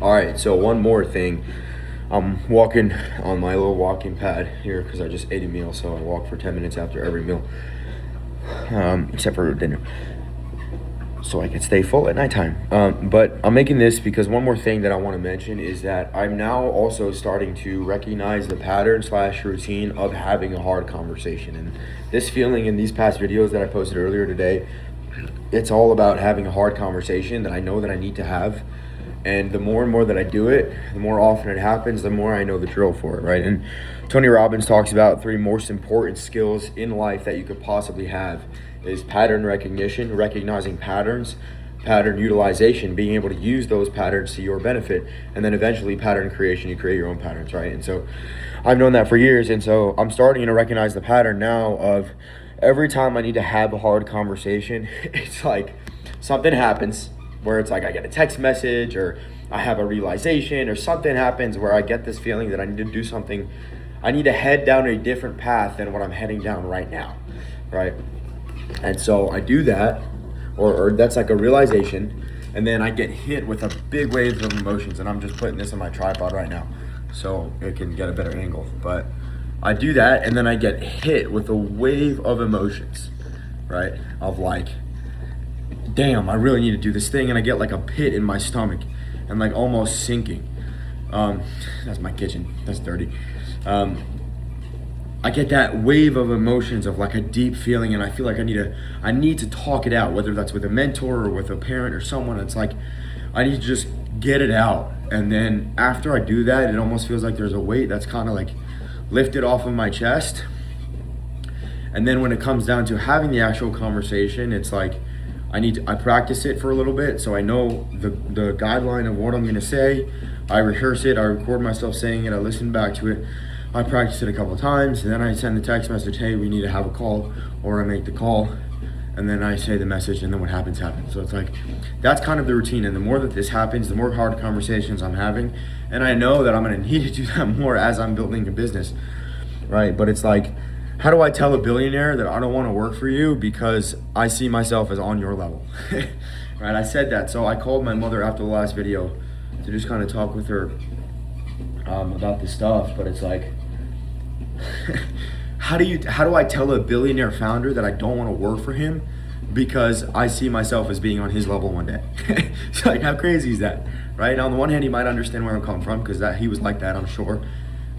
All right, so one more thing. I'm walking on my little walking pad here because I just ate a meal, so I walk for 10 minutes after every meal, except for dinner, so I can stay full at nighttime. But I'm making this because one more thing that I want to mention is that I'm now also starting to recognize the pattern slash routine of having a hard conversation. And this feeling in these past videos that I posted earlier today, it's all about having a hard conversation that I know that I need to have. And the more and more that I do it, the more often it happens, the more I know the drill for it, right? And Tony Robbins talks about 3 most important skills in life that you could possibly have is pattern recognition, recognizing patterns, pattern utilization, being able to use those patterns to your benefit, and then eventually pattern creation, you create your own patterns, right? And so I've known that for years, and so I'm starting to recognize the pattern now of every time I need to have a hard conversation, it's like something happens where it's like I get a text message or I have a realization or something happens where I get this feeling that I need to do something. I need to head down a different path than what I'm heading down right now, right? And so I do that, or that's like a realization, and then I get hit with a big wave of emotions, and I'm just putting this on my tripod right now so it can get a better angle. But I do that, and then I get hit with a wave of emotions, right? Of like, damn, I really need to do this thing, and I get like a pit in my stomach and like almost sinking. That's my kitchen, that's dirty. I get that wave of emotions of like a deep feeling, and I feel like I need to talk it out, whether that's with a mentor or with a parent or someone. It's like I need to just get it out, and then after I do that, it almost feels like there's a weight that's kind of like lifted off of my chest. And then when it comes down to having the actual conversation, it's like I practice it for a little bit so I know the guideline of what I'm gonna say. I rehearse it, I record myself saying it, I listen back to it, I practice it a couple of times, and then I send the text message, hey, we need to have a call, or I make the call, and then I say the message, and then what happens. So it's like, that's kind of the routine, and the more that this happens, the more hard conversations I'm having, and I know that I'm gonna need to do that more as I'm building a business, right? But it's like, how do I tell a billionaire that I don't want to work for you because I see myself as on your level? Right? I said that. So I called my mother after the last video to just kind of talk with her about this stuff. But it's like, how do I tell a billionaire founder that I don't want to work for him because I see myself as being on his level one day? It's like, how crazy is that? Right? Now, on the one hand, he might understand where I'm coming from because he was like that, I'm sure.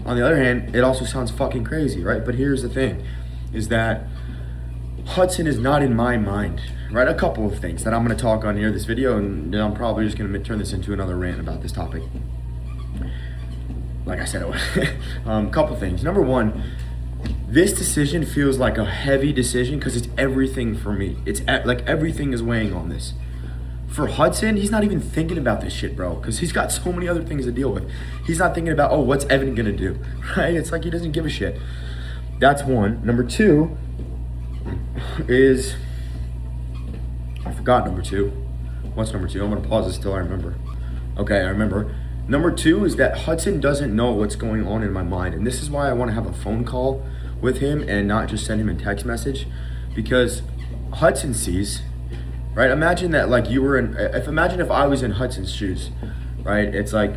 On the other hand, it also sounds fucking crazy, right? But here's the thing, is that Hudson is not in my mind, right? A couple of things that I'm gonna talk on here this video, and then I'm probably just gonna turn this into another rant about this topic. Like I said, a couple things. Number one, this decision feels like a heavy decision because it's everything for me. It's like everything is weighing on this. For Hudson, he's not even thinking about this shit, bro, because he's got so many other things to deal with. He's not thinking about, oh, what's Evan gonna do, right? It's like he doesn't give a shit. That's one. Number two is, I forgot number two. What's number two? I'm gonna pause this till I remember. Okay, I remember. Number two is that Hudson doesn't know what's going on in my mind, and this is why I wanna have a phone call with him and not just send him a text message, because Hudson sees, right? Imagine that like you were imagine if I was in Hudson's shoes, right? It's like,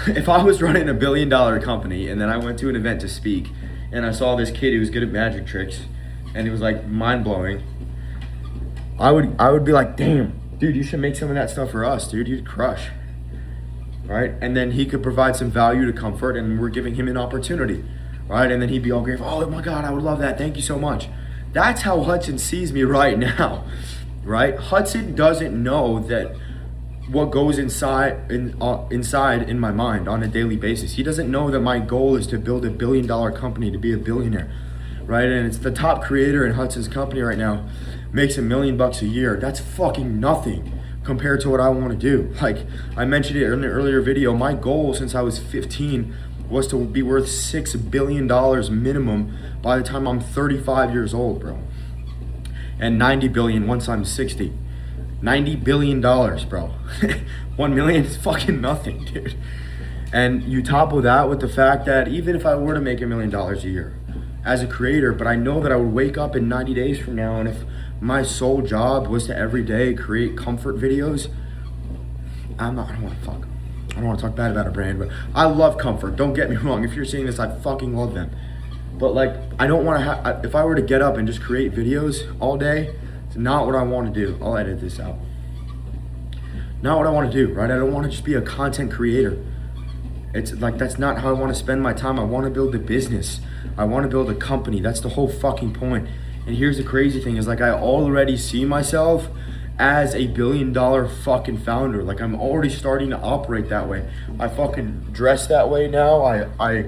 if I was running a $1 billion company and then I went to an event to speak and I saw this kid who was good at magic tricks and it was like mind blowing, I would be like, damn, dude, you should make some of that stuff for us, dude, you'd crush, right? And then he could provide some value to Comfort and we're giving him an opportunity, right? And then he'd be all grateful, oh my God, I would love that, thank you so much. That's how Hudson sees me right now. Right? Hudson doesn't know that what goes inside in my mind on a daily basis. He doesn't know that my goal is to build $1 billion company, to be a billionaire, right? And it's the top creator in Hudson's company right now makes $1 million a year. That's fucking nothing compared to what I want to do. Like I mentioned it in the earlier video, my goal since I was 15 was to be worth $6 billion minimum by the time I'm 35 years old, bro. And 90 billion once I'm 60. $90 billion, bro. 1 million is fucking nothing, dude. And you topple that with the fact that even if I were to make $1 million a year as a creator, but I know that I would wake up in 90 days from now, and if my sole job was to every day create comfort videos, I don't want to fuck. I don't want to talk bad about a brand, but I love Comfort. Don't get me wrong. If you're seeing this, I fucking love them. But like, I don't want to if I were to get up and just create videos all day, it's not what I want to do. I'll edit this out. Not what I want to do, right? I don't want to just be a content creator. It's like, that's not how I want to spend my time. I want to build a business. I want to build a company. That's the whole fucking point. And here's the crazy thing is, like, I already see myself as a $1 billion fucking founder. Like, I'm already starting to operate that way. I fucking dress that way now. I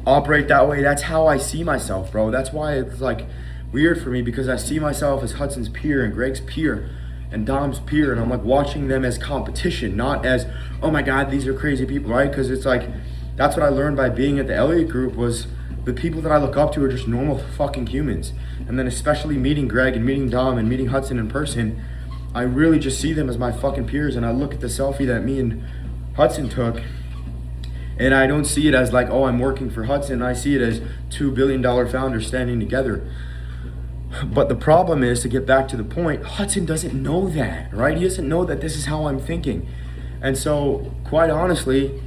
operate that way. That's how I see myself, bro. That's why it's like weird for me, because I see myself as Hudson's peer and Greg's peer and Dom's peer, and I'm like watching them as competition, not as, oh my God, these are crazy people, right? Because it's like, that's what I learned by being at the Elliott Group, was the people that I look up to are just normal fucking humans. And then especially meeting Greg and meeting Dom and meeting Hudson in person, I really just see them as my fucking peers. And I look at the selfie that me and Hudson took, and I don't see it as like, oh, I'm working for Hudson. I see it as $2 billion founders standing together. But the problem is, to get back to the point, Hudson doesn't know that, right? He doesn't know that this is how I'm thinking. And so, quite honestly,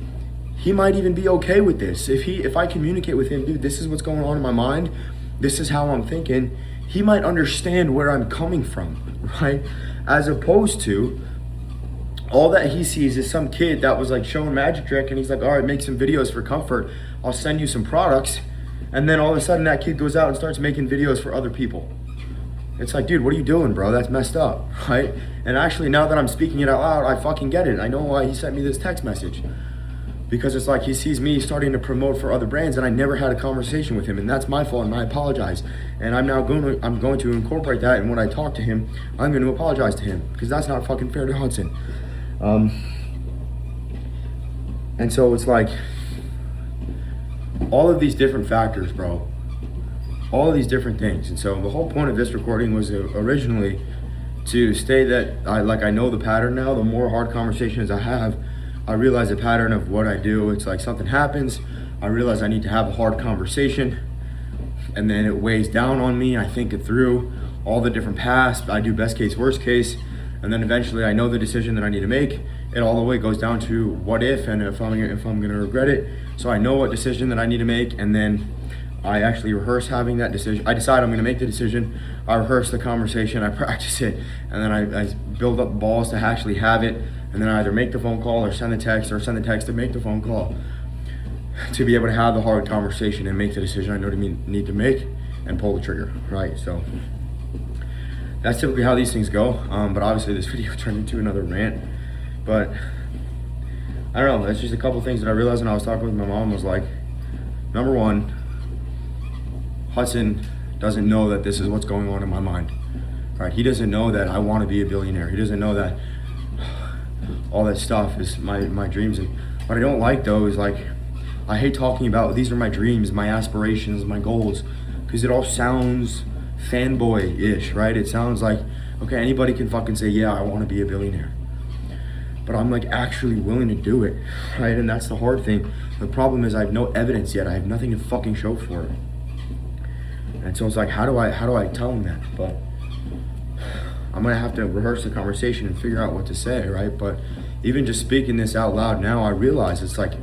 he might even be okay with this. If I communicate with him, dude, this is what's going on in my mind, this is how I'm thinking, he might understand where I'm coming from, right? As opposed to, all that he sees is some kid that was like showing magic trick, and he's like, all right, make some videos for Comfort. I'll send you some products. And then all of a sudden that kid goes out and starts making videos for other people. It's like, dude, what are you doing, bro? That's messed up, right? And actually, now that I'm speaking it out loud, I fucking get it. I know why he sent me this text message. Because it's like, he sees me starting to promote for other brands, and I never had a conversation with him, and that's my fault, and I apologize. And I'm going to incorporate that, and when I talk to him, I'm going to apologize to him, because that's not fucking fair to Hudson. And so it's like, all of these different factors, bro. All of these different things. And so the whole point of this recording was originally to state that I know the pattern now. The more hard conversations I have, I realize the pattern of what I do. It's like something happens, I realize I need to have a hard conversation, and then it weighs down on me. I think it through, all the different paths. I do best case, worst case, and then eventually I know the decision that I need to make. It all the way goes down to what if, and if I'm gonna regret it. So I know what decision that I need to make, and then I actually rehearse having that decision. I decide I'm gonna make the decision, I rehearse the conversation, I practice it, and then I build up balls to actually have it, and then I either make the phone call or send the text, or send the text to make the phone call, to be able to have the hard conversation and make the decision I know to need to make, and pull the trigger, right? So that's typically how these things go. But obviously this video turned into another rant. But I don't know, that's just a couple things that I realized when I was talking with my mom. Was like, number one, Hudson doesn't know that this is what's going on in my mind, right? He doesn't know that I want to be a billionaire. He doesn't know that all that stuff is my dreams. And what I don't like, though, is like, I hate talking about these are my dreams, my aspirations, my goals, because it all sounds fanboy-ish, right? It sounds like, okay, anybody can fucking say, yeah, I want to be a billionaire. But I'm like actually willing to do it, right? And that's the hard thing. The problem is I have no evidence yet. I have nothing to fucking show for it. And so it's like, how do I tell him that? But I'm gonna have to rehearse the conversation and figure out what to say, right? But even just speaking this out loud now, I realize it's like,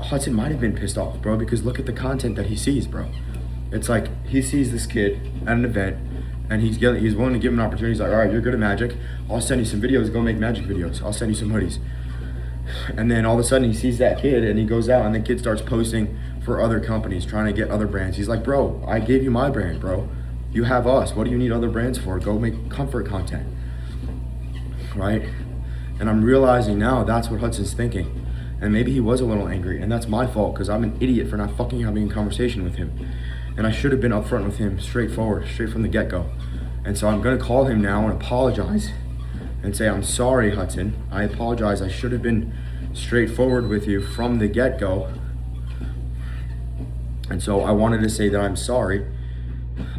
Hudson might have been pissed off, bro, because look at the content that he sees, bro. It's like, he sees this kid at an event, and he's willing to give him an opportunity. He's like, all right, you're good at magic. I'll send you some videos, go make magic videos. I'll send you some hoodies. And then all of a sudden he sees that kid, and he goes out, and the kid starts posting for other companies, trying to get other brands. He's like, bro, I gave you my brand, bro. You have us. What do you need other brands for? Go make Comfort content, right? And I'm realizing now that's what Hudson's thinking. And maybe he was a little angry, and that's my fault, because I'm an idiot for not fucking having a conversation with him. And I should have been upfront with him, straightforward, straight from the get-go. And so I'm gonna call him now and apologize and say, I'm sorry, Hudson. I apologize. I should have been straightforward with you from the get-go. And so I wanted to say that I'm sorry.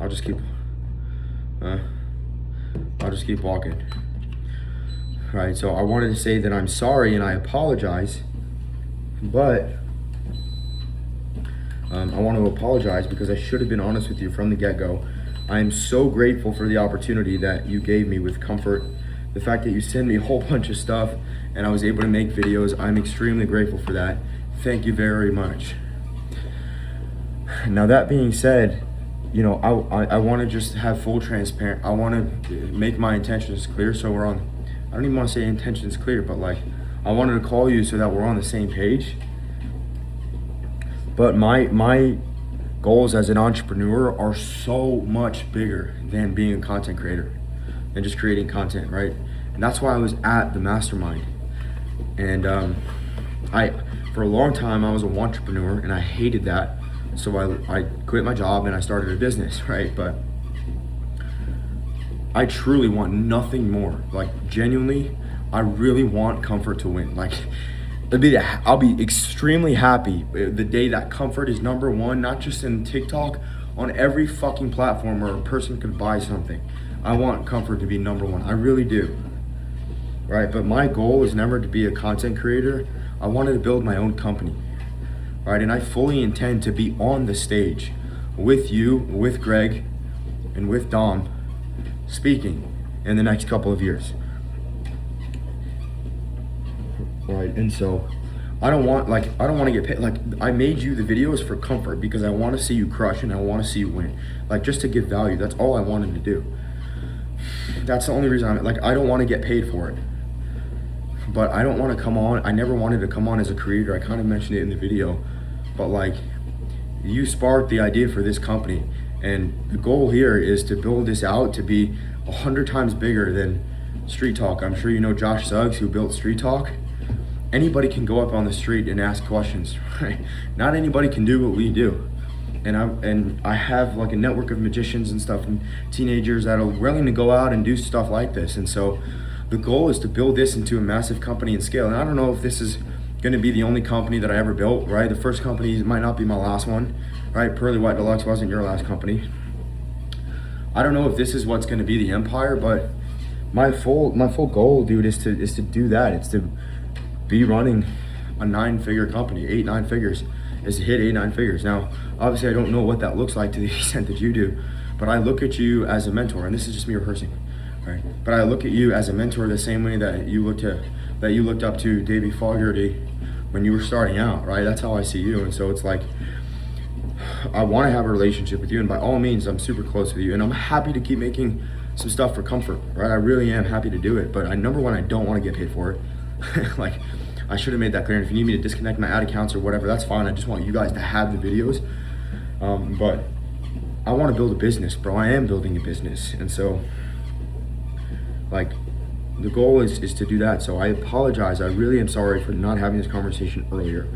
I'll just keep walking. Right, so I wanted to say that I'm sorry and I apologize, but I want to apologize because I should have been honest with you from the get-go. I am so grateful for the opportunity that you gave me with Comfort the fact that you send me a whole bunch of stuff and I was able to make videos. I'm extremely grateful for that. Thank you very much. Now that being said, you know, I want to just have full transparent. I want to make my intentions clear, so we're on. I don't even want to say intentions clear, but like, I wanted to call you so that we're on the same page. But my goals as an entrepreneur are so much bigger than being a content creator and just creating content, right? And that's why I was at the mastermind. And for a long time, I was an entrepreneur and I hated that. So I quit my job and I started a business, right? But I truly want nothing more. Like, genuinely, I really want Comfort to win. Like, I'll be extremely happy the day that Comfort is number one, not just in TikTok, on every fucking platform where a person could buy something. I want Comfort to be number one. I really do. Right? But my goal is never to be a content creator. I wanted to build my own company. Right? And I fully intend to be on the stage with you, with Greg, and with Dom, speaking in the next couple of years. Right? And so I don't want to get paid. Like, I made you the videos for Comfort because I want to see you crush and I want to see you win. Like, just to give value. That's all I wanted to do. That's the only reason I don't want to get paid for it. But I don't want to come on. I never wanted to come on as a creator. I kind of mentioned it in the video. But like, you sparked the idea for this company. And the goal here is to build this out to be 100 times bigger than Street Talk. I'm sure you know Josh Suggs, who built Street Talk. Anybody can go up on the street and ask questions, right? Not anybody can do what we do. And I have like a network of magicians and stuff and teenagers that are willing to go out and do stuff like this. And so the goal is to build this into a massive company and scale. And I don't know if this is going to be the only company that I ever built, right? The first company might not be my last one, right? Pearly White Deluxe wasn't your last company. I don't know if this is what's going to be the empire, but my full goal, dude, is to do that. It's to be running a 9-figure company, 8-9 figures, is to hit 8-9 figures. Now, obviously, I don't know what that looks like to the extent that you do, but I look at you as a mentor, and this is just me rehearsing, right? But I look at you as a mentor the same way that you looked up to Davey Fogarty when you were starting out, right? That's how I see you, and so it's like, I want to have a relationship with you, and by all means, I'm super close with you, and I'm happy to keep making some stuff for Comfort, right? I really am happy to do it, but number one, I don't want to get paid for it. Like, I should have made that clear. And if you need me to disconnect my ad accounts or whatever, that's fine. I just want you guys to have the videos. But I want to build a business, bro. I am building a business. And so, like, the goal is to do that. So I apologize. I really am sorry for not having this conversation earlier.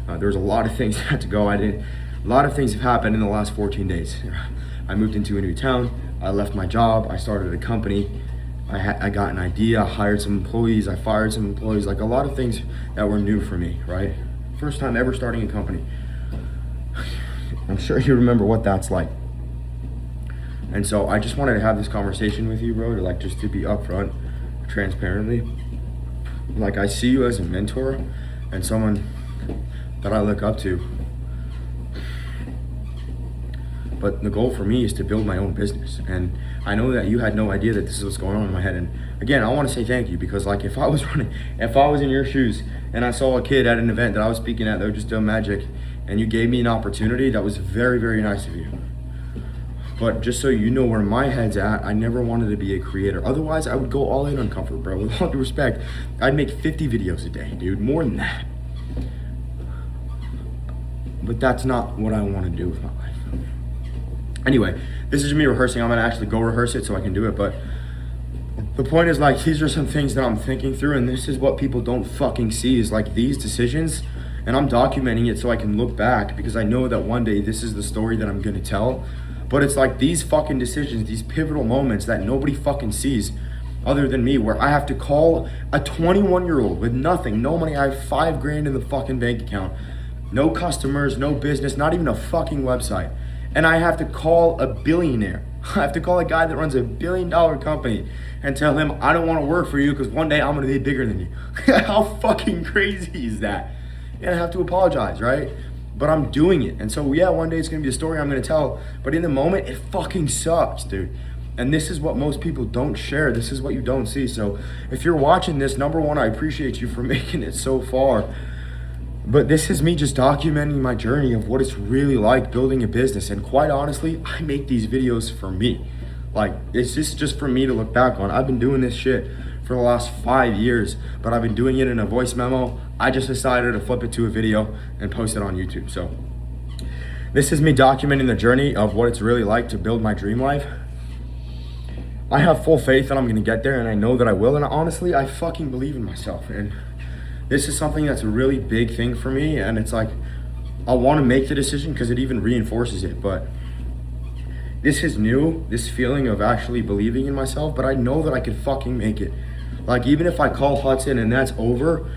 There was a lot of things that had to go. A lot of things have happened in the last 14 days. I moved into a new town. I left my job. I started a company. I got an idea, I hired some employees, I fired some employees, like a lot of things that were new for me, right? First time ever starting a company. I'm sure you remember what that's like. And so I just wanted to have this conversation with you, bro, just to be upfront, transparently. Like, I see you as a mentor and someone that I look up to. But the goal for me is to build my own business. And I know that you had no idea that this is what's going on in my head. And again, I want to say thank you, because like, if I was in your shoes and I saw a kid at an event that I was speaking at that was just doing magic, and you gave me an opportunity, that was very, very nice of you. But just so you know where my head's at, I never wanted to be a creator. Otherwise, I would go all in on Comfort, bro. With all due respect, I'd make 50 videos a day, dude, more than that. But that's not what I want to do with my life. Anyway, this is me rehearsing. I'm gonna actually go rehearse it so I can do it, but the point is, like, these are some things that I'm thinking through, and this is what people don't fucking see, is like these decisions, and I'm documenting it so I can look back, because I know that one day this is the story that I'm gonna tell. But it's like these fucking decisions, these pivotal moments that nobody fucking sees other than me, where I have to call a 21-year-old with nothing, no money. I have $5,000 in the fucking bank account, no customers, no business, not even a fucking website. And I have to call a billionaire. I have to call a guy that runs $1 billion company and tell him, I don't want to work for you because one day I'm going to be bigger than you. How fucking crazy is that? And I have to apologize, right? But I'm doing it. And so, yeah, one day it's going to be a story I'm going to tell. But in the moment, it fucking sucks, dude. And this is what most people don't share. This is what you don't see. So if you're watching this, number one, I appreciate you for making it so far. But this is me just documenting my journey of what it's really like building a business. And quite honestly, I make these videos for me. Like, it's just for me to look back on. I've been doing this shit for the last 5 years, but I've been doing it in a voice memo. I just decided to flip it to a video and post it on YouTube. So this is me documenting the journey of what it's really like to build my dream life. I have full faith that I'm gonna get there, and I know that I will. And honestly, I fucking believe in myself. And this is something that's a really big thing for me. And it's like, I wanna make the decision because it even reinforces it. But this is new, this feeling of actually believing in myself, but I know that I can fucking make it. Like, even if I call Hudson and that's over,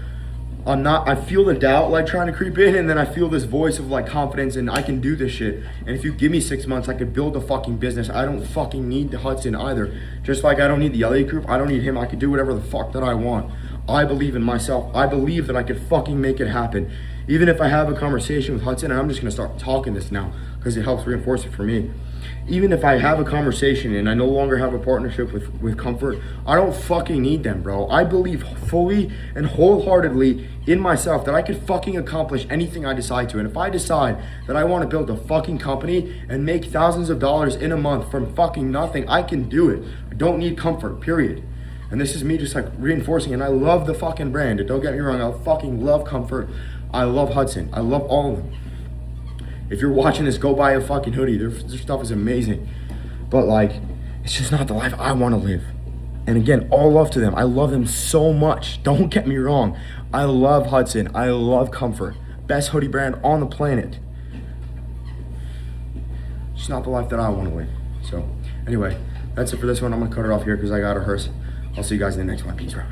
I feel the doubt like trying to creep in, and then I feel this voice of like confidence and I can do this shit. And if you give me 6 months, I could build a fucking business. I don't fucking need the Hudson either. Just like I don't need the Elliott Group, I don't need him. I could do whatever the fuck that I want. I believe in myself. I believe that I could fucking make it happen. Even if I have a conversation with Hudson, and I'm just gonna start talking this now because it helps reinforce it for me. Even if I have a conversation and I no longer have a partnership with Comfort, I don't fucking need them, bro. I believe fully and wholeheartedly in myself that I could fucking accomplish anything I decide to. And if I decide that I want to build a fucking company and make thousands of dollars in a month from fucking nothing, I can do it. I don't need Comfort, period. And this is me just like reinforcing, and I love the fucking brand. And don't get me wrong, I fucking love Comfort. I love Hudson. I love all of them. If you're watching this, go buy a fucking hoodie. Their stuff is amazing. But like, it's just not the life I want to live. And again, all love to them. I love them so much. Don't get me wrong. I love Hudson. I love Comfort. Best hoodie brand on the planet. It's not the life that I want to live. So anyway, that's it for this one. I'm going to cut it off here because I got to rehearse. I'll see you guys in the next one. Peace out.